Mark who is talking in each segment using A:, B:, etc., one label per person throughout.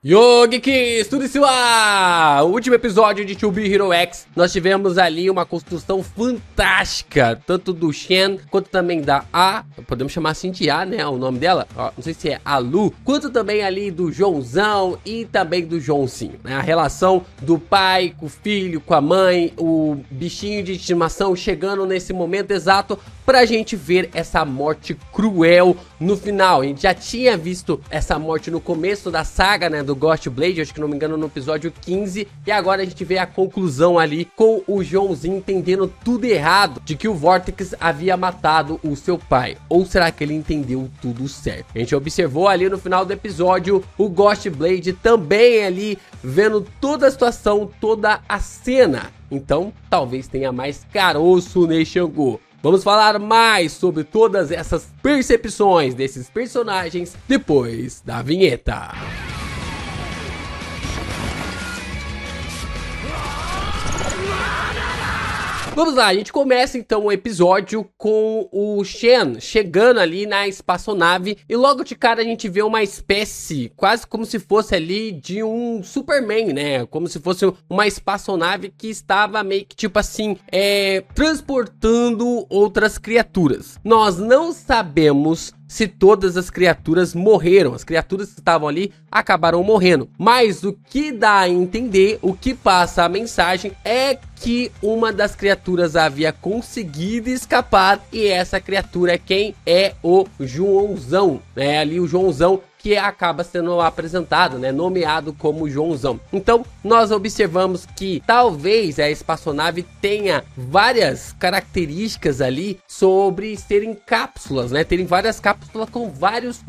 A: Yo, Geeks, tudo isso lá! O último episódio de To Be Hero X, nós tivemos ali uma construção fantástica, tanto do Shen, quanto também da podemos chamar assim de né, o nome dela, não sei se é a Lu, quanto também ali do Joãozão e também do Joãozinho, né? A relação do pai com o filho, com a mãe, o bichinho de estimação chegando nesse momento exato pra gente ver essa morte cruel no final. A gente já tinha visto essa morte no começo da saga, né, do Ghost Blade, acho que não me engano no episódio 15, e agora a gente vê a conclusão ali com o Joãozinho entendendo tudo errado, de que o Vortex havia matado o seu pai. Ou será que ele entendeu tudo certo? A gente observou ali no final do episódio o Ghost Blade também ali vendo toda a situação, toda a cena. Então talvez tenha mais caroço neste Xangô. Vamos falar mais sobre todas essas percepções desses personagens depois da vinheta. Vamos lá, a gente começa então o episódio com o Shen chegando ali na espaçonave e logo de cara a gente vê uma espécie, quase como se fosse ali de um Superman, né? Como se fosse uma espaçonave que estava meio que tipo assim, transportando outras criaturas. Nós não sabemos se todas as criaturas morreram, as criaturas que estavam ali acabaram morrendo, mas o que dá a entender, o que passa a mensagem é que uma das criaturas havia conseguido escapar e essa criatura é quem? É o Joãozão, né? Ali o Joãozão que acaba sendo apresentado, né, nomeado como Joãozão. Então, nós observamos que talvez a espaçonave tenha várias características ali sobre serem cápsulas, né, terem várias cápsulas com vários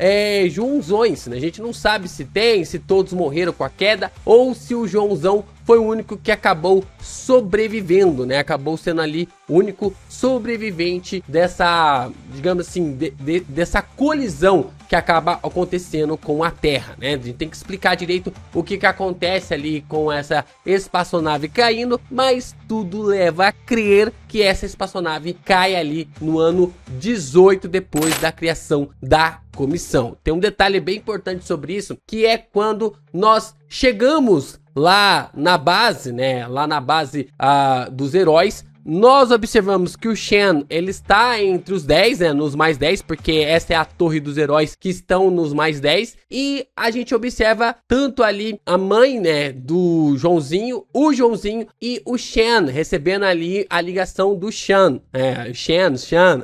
A: Joãozões, né? A gente não sabe se tem, se todos morreram com a queda ou se o Joãozão foi o único que acabou sobrevivendo, né? Acabou sendo ali o único sobrevivente dessa, digamos assim, dessa colisão que acaba acontecendo com a Terra, né? A gente tem que explicar direito o que acontece ali com essa espaçonave caindo, mas tudo leva a crer que essa espaçonave cai ali no ano 18 depois da criação da comissão. Tem um detalhe bem importante sobre isso, que é quando nós chegamos lá na base, né? Lá na base dos heróis, nós observamos que o Shen, ele está entre os 10, né, nos mais 10, porque essa é a torre dos heróis que estão nos mais 10, e a gente observa tanto ali a mãe, né, do Joãozinho, o Joãozinho e o Shen, recebendo ali a ligação do Shen, Shen,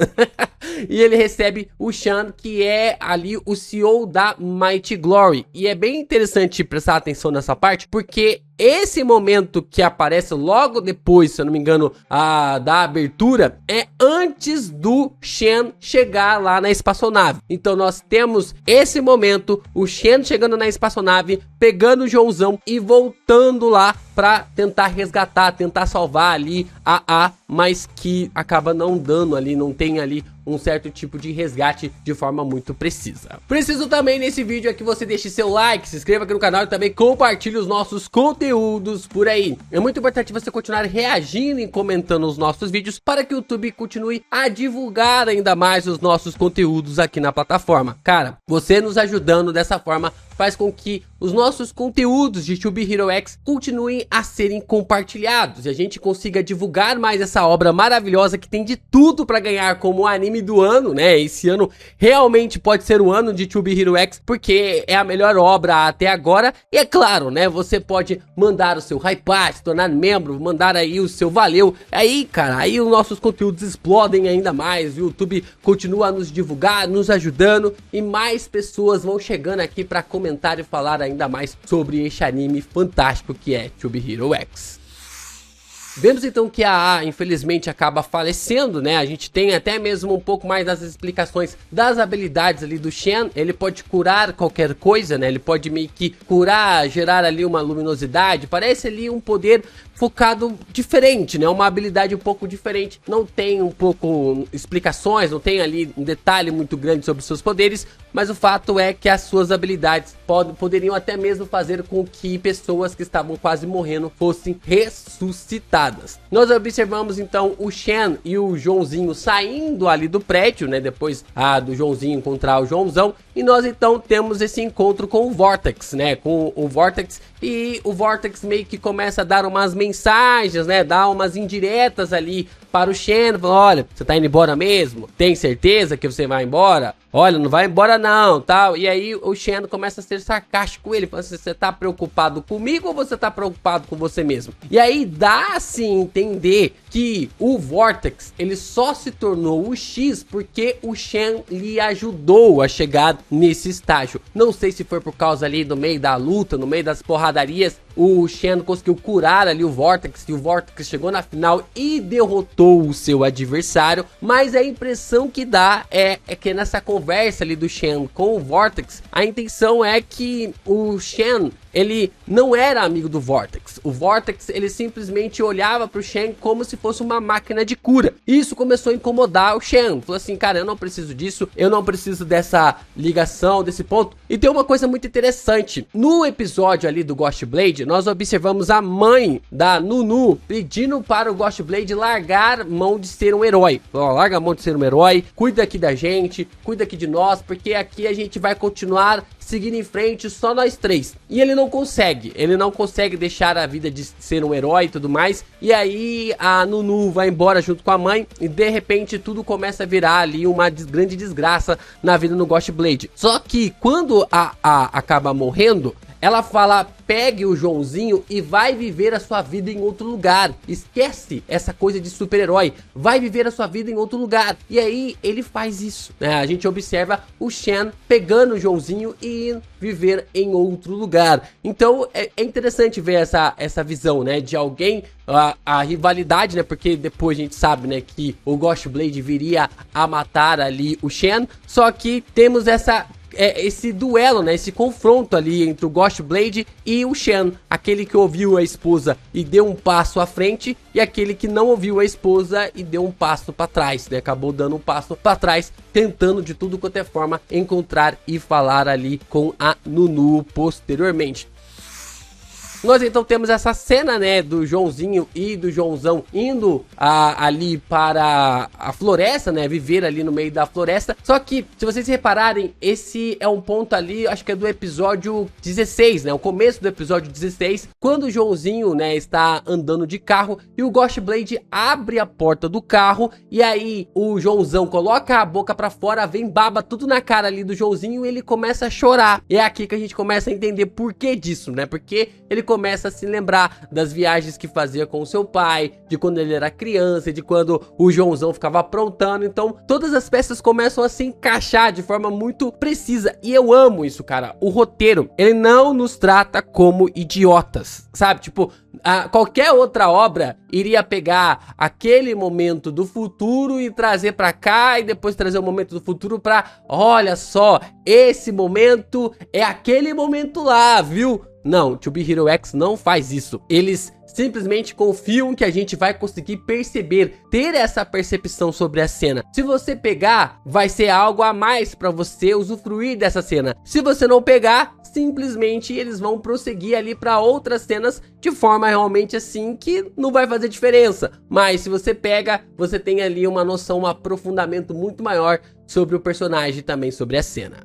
A: e ele recebe o Shen, que é ali o CEO da Mighty Glory, e é bem interessante prestar atenção nessa parte, porque esse momento que aparece logo depois, se eu não me engano, da abertura, é antes do Shen chegar lá na espaçonave. Então nós temos esse momento, o Shen chegando na espaçonave, pegando o Joãozão e voltando lá para tentar resgatar, tentar salvar ali mas que acaba não dando ali, não tem ali um certo tipo de resgate de forma muito precisa. Preciso também nesse vídeo é que você deixe seu like, se inscreva aqui no canal e também compartilhe os nossos conteúdos por aí. É muito importante você continuar reagindo e comentando os nossos vídeos para que o YouTube continue a divulgar ainda mais os nossos conteúdos aqui na plataforma. Cara, você nos ajudando dessa forma faz com que os nossos conteúdos de To Be Hero X continuem a serem compartilhados e a gente consiga divulgar mais essa obra maravilhosa que tem de tudo para ganhar como anime do ano, né? Esse ano realmente pode ser o ano de To Be Hero X porque é a melhor obra até agora e é claro, né? Você pode mandar o seu hype, se tornar membro, mandar aí o seu valeu, aí cara, aí os nossos conteúdos explodem ainda mais, o YouTube continua a nos divulgar, nos ajudando e mais pessoas vão chegando aqui para comentar e falar ainda mais sobre este anime fantástico que é To Be Hero X. Vemos então que a infelizmente acaba falecendo, né? A gente tem até mesmo um pouco mais das explicações das habilidades ali do Shen. Ele pode curar qualquer coisa, né? Ele pode meio que curar, gerar ali uma luminosidade. Parece ali um poder focado diferente, né? Uma habilidade um pouco diferente. Não tem um pouco explicações, não tem ali um detalhe muito grande sobre seus poderes, mas o fato é que as suas habilidades poderiam até mesmo fazer com que pessoas que estavam quase morrendo fossem ressuscitadas. temporadas. Nós observamos então o Shen e o Joãozinho saindo ali do prédio, né, depois do Joãozinho encontrar o Joãozão, e nós então temos esse encontro com o Vortex, né, com o Vortex, e o Vortex meio que começa a dar umas mensagens, né, dar umas indiretas ali para o Shen, falando, olha, você tá indo embora mesmo? Tem certeza que você vai embora? Olha, não vai embora não, tal. E aí o Shen começa a ser sarcástico com ele, falando assim, você tá preocupado comigo ou você tá preocupado com você mesmo? E aí dá-se entender que o Vortex, ele só se tornou o X porque o Shen lhe ajudou a chegar nesse estágio. Não sei se foi por causa ali do meio da luta, no meio das porradarias, o Shen conseguiu curar ali o Vortex, e o Vortex chegou na final e derrotou o seu adversário, mas a impressão que dá é que nessa conversa ali do Shen com o Vortex, a intenção é que o Shen, ele não era amigo do Vortex. O Vortex, ele simplesmente olhava pro Shen como se fosse uma máquina de cura. Isso começou a incomodar o Shen. Falou assim, cara, eu não preciso disso, eu não preciso dessa ligação, desse ponto. E tem uma coisa muito interessante. No episódio ali do Ghost Blade, nós observamos a mãe da Nunu pedindo para o Ghost Blade largar mão de ser um herói. Larga a mão de ser um herói, cuida aqui da gente, cuida aqui de nós, porque aqui a gente vai continuar seguindo em frente só nós três. E ele não consegue deixar a vida de ser um herói e tudo mais. E aí a Nunu vai embora junto com a mãe e de repente tudo começa a virar ali uma grande desgraça na vida no Ghost Blade. Só que quando acaba morrendo, ela fala, pegue o Joãozinho e vai viver a sua vida em outro lugar. Esquece essa coisa de super-herói. Vai viver a sua vida em outro lugar. E aí ele faz isso, né? A gente observa o Shen pegando o Joãozinho e viver em outro lugar. Então é interessante ver essa visão, né? De alguém, a rivalidade, né? Porque depois a gente sabe, né? Que o Ghost Blade viria a matar ali o Shen. Só que temos esse duelo, né, esse confronto ali entre o Ghost Blade e o Shen, aquele que ouviu a esposa e deu um passo à frente e aquele que não ouviu a esposa e deu um passo para trás, né, acabou dando um passo para trás, tentando de tudo quanto é forma encontrar e falar ali com a Nunu posteriormente. Nós então temos essa cena, né, do Joãozinho e do Joãozão indo ali para a floresta, né, viver ali no meio da floresta. Só que, se vocês repararem, esse é um ponto ali, acho que é do episódio 16, né, o começo do episódio 16, quando o Joãozinho, né, está andando de carro e o Ghost Blade abre a porta do carro e aí o Joãozão coloca a boca pra fora, vem baba tudo na cara ali do Joãozinho e ele começa a chorar. E é aqui que a gente começa a entender por que disso, né, porque ele começa a se lembrar das viagens que fazia com o seu pai, de quando ele era criança, de quando o Joãozão ficava aprontando. Então todas as peças começam a se encaixar de forma muito precisa, e eu amo isso, cara. O roteiro, ele não nos trata como idiotas, sabe? Tipo, qualquer outra obra iria pegar aquele momento do futuro e trazer pra cá e depois trazer o momento do futuro pra, olha só, esse momento é aquele momento lá, viu? Não, To Be Hero X não faz isso. Eles simplesmente confiam que a gente vai conseguir perceber, ter essa percepção sobre a cena. Se você pegar, vai ser algo a mais para você usufruir dessa cena. Se você não pegar, simplesmente eles vão prosseguir ali para outras cenas de forma realmente assim que não vai fazer diferença. Mas se você pega, você tem ali uma noção, um aprofundamento muito maior sobre o personagem e também sobre a cena.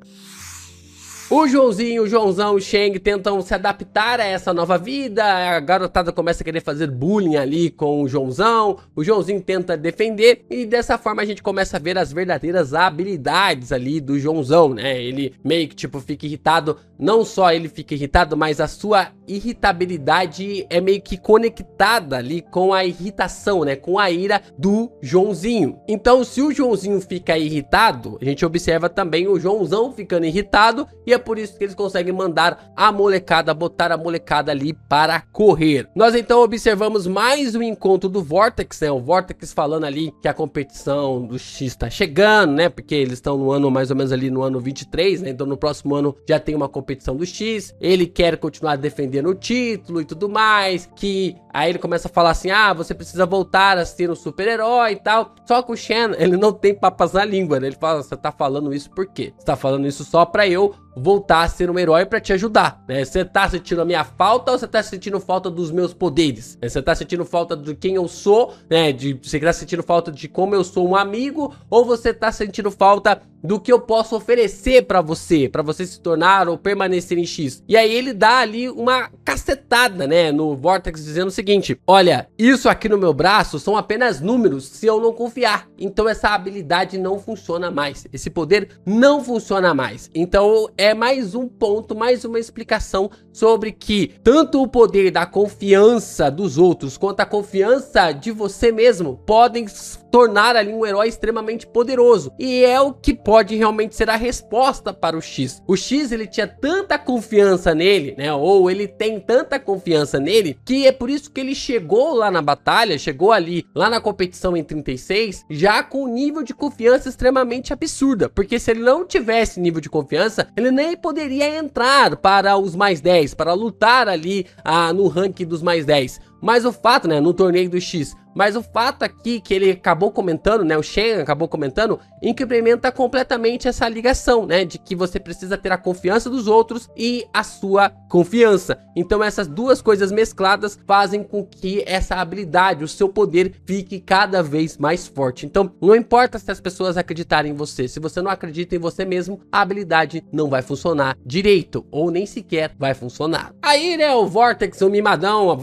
A: O Joãozinho, o Joãozão e o Shang tentam se adaptar a essa nova vida. A garotada começa a querer fazer bullying ali com o Joãozão. O Joãozinho tenta defender e dessa forma a gente começa a ver as verdadeiras habilidades ali do Joãozão, né? Ele meio que tipo fica irritado. Não só ele fica irritado, mas a sua irritabilidade é meio que conectada ali com a irritação, né? Com a ira do Joãozinho. Então se o Joãozinho fica irritado, a gente observa também o Joãozão ficando irritado e é por isso que eles conseguem mandar a molecada, botar a molecada ali para correr. Nós então observamos mais um encontro do Vortex, né? O Vortex falando ali que a competição do X tá chegando, né? Porque eles estão no ano mais ou menos ali no ano 23, né? Então no próximo ano já tem uma competição do X. Ele quer continuar defendendo o título e tudo mais, que Aí ele começa a falar assim, você precisa voltar a ser um super-herói e tal. Só que o Shen, ele não tem papas na língua, né? Ele fala, você tá falando isso por quê? Você tá falando isso só pra eu voltar a ser um herói pra te ajudar, né? Você tá sentindo a minha falta ou você tá sentindo falta dos meus poderes? Você tá sentindo falta de quem eu sou, né? Você tá sentindo falta de como eu sou um amigo, ou você tá sentindo falta do que eu posso oferecer pra você se tornar ou permanecer em X? E aí ele dá ali uma cacetada, né, no Vortex, dizendo o seguinte, olha, isso aqui no meu braço são apenas números se eu não confiar. Então essa habilidade não funciona mais, esse poder não funciona mais. Então é mais um ponto, mais uma explicação sobre que tanto o poder da confiança dos outros quanto a confiança de você mesmo podem tornar ali um herói extremamente poderoso. E é o que pode realmente ser a resposta para o X. O X, ele tinha tanta confiança nele, né? Ou ele tem tanta confiança nele, que é por isso que ele chegou lá na batalha, chegou ali, lá na competição em 36, já com um nível de confiança extremamente absurda. Porque se ele não tivesse nível de confiança, ele nem poderia entrar para os mais 10, para lutar ali no ranking dos mais 10. Mas o fato, né, no torneio do X, mas o fato aqui que ele acabou comentando, né, o Shen acabou comentando, incrementa completamente essa ligação, né, de que você precisa ter a confiança dos outros e a sua confiança. Então essas duas coisas mescladas fazem com que essa habilidade, o seu poder, fique cada vez mais forte. Então não importa se as pessoas acreditarem em você, se você não acredita em você mesmo, a habilidade não vai funcionar direito, ou nem sequer vai funcionar. Aí, né, o Vortex, o mimadão,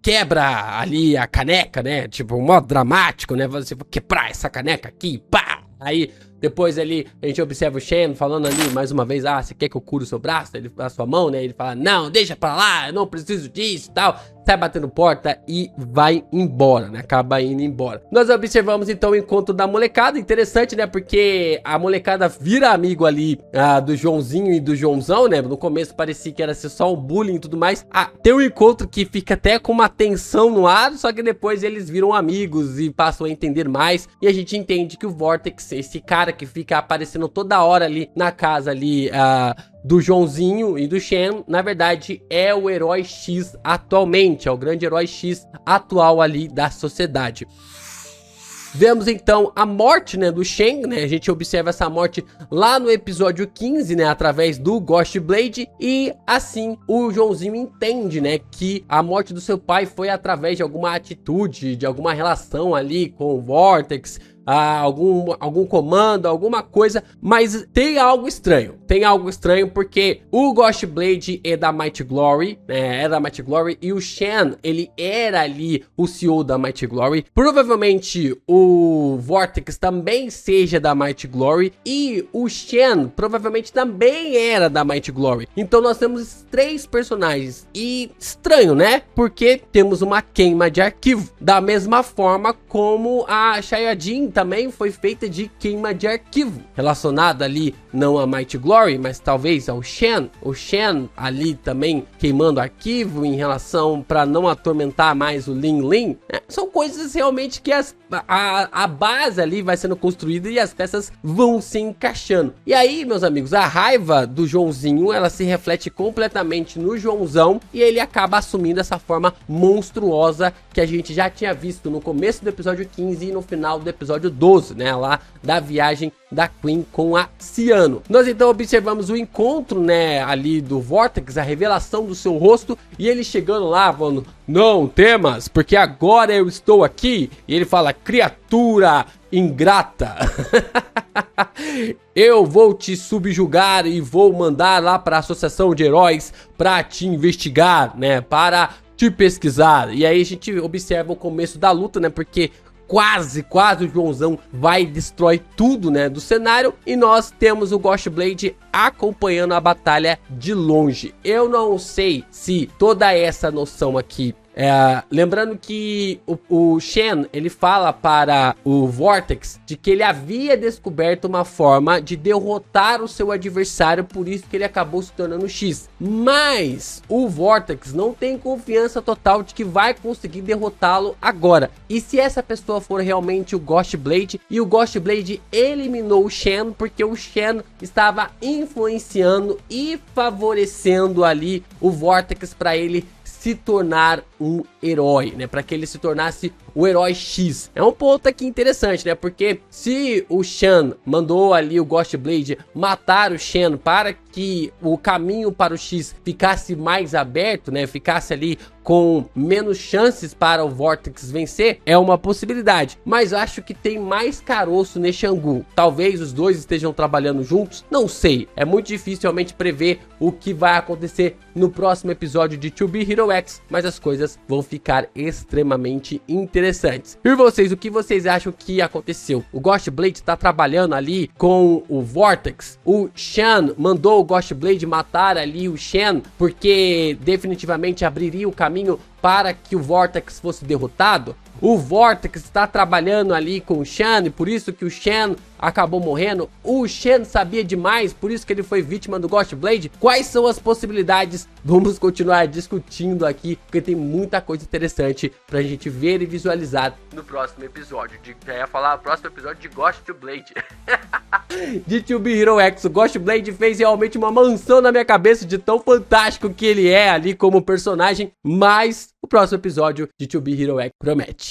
A: quebra ali a caneca, né? Tipo, um modo dramático, né? Você vai quebrar essa caneca aqui, pá! Aí, depois ali, a gente observa o Shen falando ali, mais uma vez, você quer que eu cure o seu braço? Ele, a sua mão, né? Ele fala, não, deixa pra lá, eu não preciso disso e tal. Sai batendo porta e vai embora, né? Acaba indo embora. Nós observamos então o encontro da molecada. Interessante, né? Porque a molecada vira amigo ali do Joãozinho e do Joãozão, né? No começo parecia que era só um bullying e tudo mais. Tem um encontro que fica até com uma tensão no ar, só que depois eles viram amigos e passam a entender mais. E a gente entende que o Vortex, esse cara que fica aparecendo toda hora ali na casa ali do Joãozinho e do Shen, na verdade é o herói X atualmente, é o grande herói X atual ali da sociedade. Vemos então a morte, né, do Shen, né, a gente observa essa morte lá no episódio 15, né, através do Ghost Blade, e assim o Joãozinho entende, né, que a morte do seu pai foi através de alguma atitude, de alguma relação ali com o Vortex, algum comando, alguma coisa, mas tem algo estranho porque o Ghost Blade é da Mighty Glory, né, e o Shen, ele era ali o CEO da Mighty Glory, provavelmente o Vortex também seja da Mighty Glory, e o Shen provavelmente também era da Mighty Glory, então nós temos 3 personagens, e estranho, né, porque temos uma queima de arquivo, da mesma forma como a Sayajin também foi feita de queima de arquivo, relacionada ali não a Mighty Glory, mas talvez ao Shen, o Shen ali também queimando arquivo em relação para não atormentar mais o Lin Lin, são coisas realmente que a base ali vai sendo construída e as peças vão se encaixando. E aí, meus amigos, a raiva do Joãozinho, ela se reflete completamente no Joãozão e ele acaba assumindo essa forma monstruosa que a gente já tinha visto no começo do episódio 15 e no final do episódio 12, né, lá da viagem da Queen com a Ciano. Nós então observamos o encontro, né, ali do Vortex, a revelação do seu rosto e ele chegando lá falando, não temas, porque agora eu estou aqui. E ele fala, criatura ingrata, eu vou te subjugar e vou mandar lá para a Associação de Heróis para te investigar, né, para te pesquisar. E aí a gente observa o começo da luta, né, porque quase o Joãozão vai destruir tudo, né, do cenário, e nós temos o Ghost Blade acompanhando a batalha de longe. Eu não sei se toda essa noção aqui lembrando que o Shen, ele fala para o Vortex de que ele havia descoberto uma forma de derrotar o seu adversário, por isso que ele acabou se tornando X. Mas o Vortex não tem confiança total de que vai conseguir derrotá-lo agora. E se essa pessoa for realmente o Ghost Blade, e o Ghost Blade eliminou o Shen porque o Shen estava influenciando e favorecendo ali o Vortex para ele se tornar um herói, né? Para que ele se tornasse o herói X. É um ponto aqui interessante, né? Porque se o Shan mandou ali o Ghost Blade matar o Shen para que o caminho para o X ficasse mais aberto, né? Ficasse ali com menos chances para o Vortex vencer, é uma possibilidade. Mas acho que tem mais caroço nesse angu. Talvez os dois estejam trabalhando juntos, não sei. É muito difícil realmente prever o que vai acontecer no próximo episódio de To Be Hero X, mas as coisas vão ficar extremamente interessantes. E vocês, o que vocês acham que aconteceu? O Ghost Blade está trabalhando ali com o Vortex. O Shan mandou o Ghost Blade matar ali o Shen porque definitivamente abriria o caminho para que o Vortex fosse derrotado. O Vortex está trabalhando ali com o Shan, por isso que o Shen acabou morrendo. O Shen sabia demais, por isso que ele foi vítima do Ghost Blade. Quais são as possibilidades? Vamos continuar discutindo aqui, porque tem muita coisa interessante pra gente ver e visualizar no próximo episódio. Já ia falar, próximo episódio de Ghost Blade. De To Be Hero X, o Ghost Blade fez realmente uma mansão na minha cabeça de tão fantástico que ele é ali como personagem, mas o próximo episódio de To Be Hero X promete.